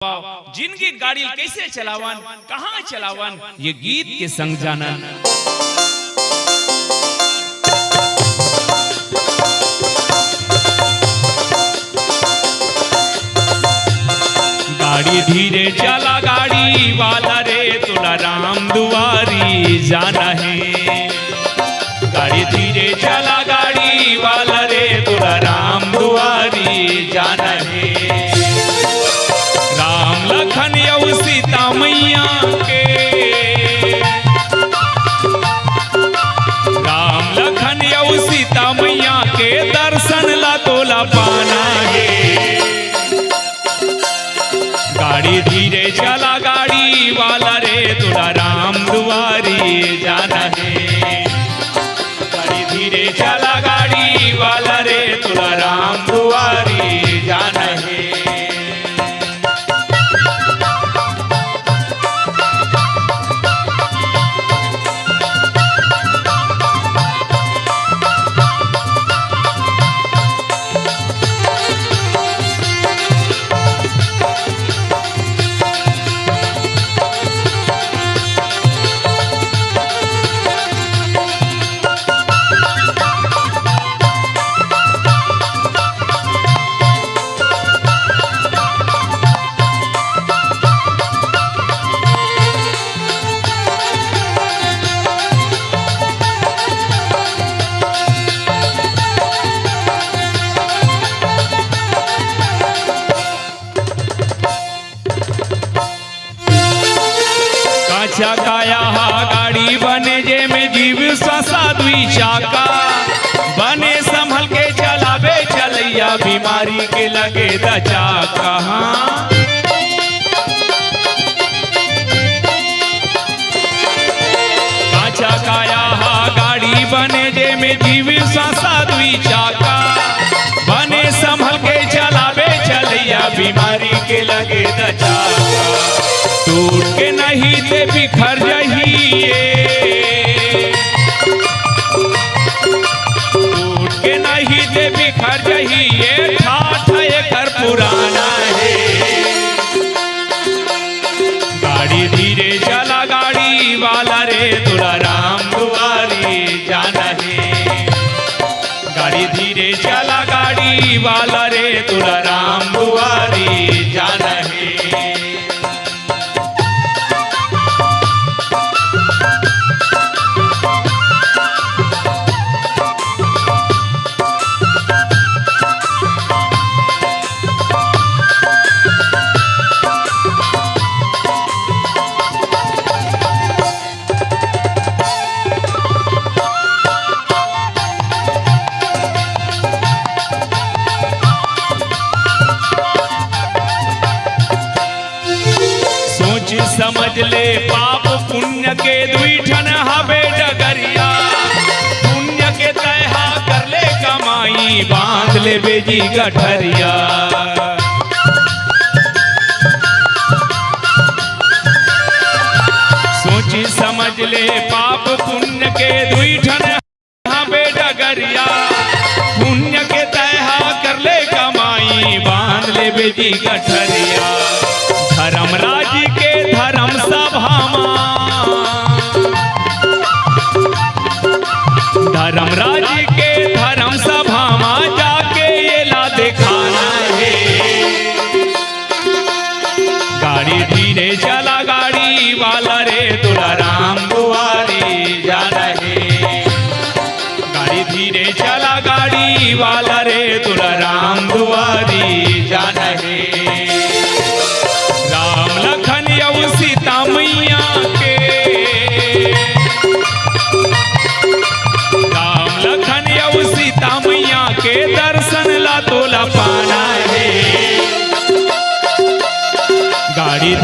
जिनकी गाड़ी कैसे चलावन, कहाँ चलावन, ये गीत के संग जानन। गाड़ी धीरे चला गाड़ी वाला रे, तुला राम दुआरी जाना है। गाड़ी धीरे चला गाड़ी वाला रे, तुला राम दुआरी जाना है। राम लखन यऊ सीता मैया के, राम लखन यऊ सीता मैया के दर्शन ला तोला पाना है। गाड़ी धीरे चला गाड़ी वाला रे, तुला राम दुआरी जाना है। गाड़ी धीरे चला गाड़ी वाला रे, तुला राम दुआरी जाना है। काया गाड़ी बने जे में जीव श्वासा दुई चाका, बने संभल के चलावे चलैया, बीमारी के लगे दचा कहाँ। काचा काया गाड़ी बने जे में जीव श्वासा दुई चाका, बने संभल के चलावे चलैया, बीमारी के लगे दचा। टूट के नहीं ते बिखर जहिए, टूट के नहीं ते बिखर जहिए, ठाठ एकर पुराना है। गाड़ी धीरे चला गाड़ी वाला रे, तुला राम दुआरी जाना है। गाड़ी धीरे चला गाड़ी वाला रे, तुला राम दुआरी जाना है। समझ ले पाप पुण्य के दुईठन हवे डगरिया, पुण्य के तयहा कर ले कमाई, बांध ले बेजी गठरिया। सोची समझ ले पाप पुण्य के दुईठन हवे डगरिया, पुण्य के तयहा कर ले कमाई, बांध ले बेजी गठरिया। धर्मराज के धर्म सभा धर्मराज के धर्म सभा में जाके ये ला दिखाना है। गाड़ी धीरे चला गाड़ी वाला रे, तुला राम दुआरी जाना है। गाड़ी धीरे चला गाड़ी वाला रे, तुला राम दुआरी जाना है। राम लखन यऊ सीता मैया के, राम लखन यऊ सीता मैया के दर्शन ला तोला पाना है। गाड़ी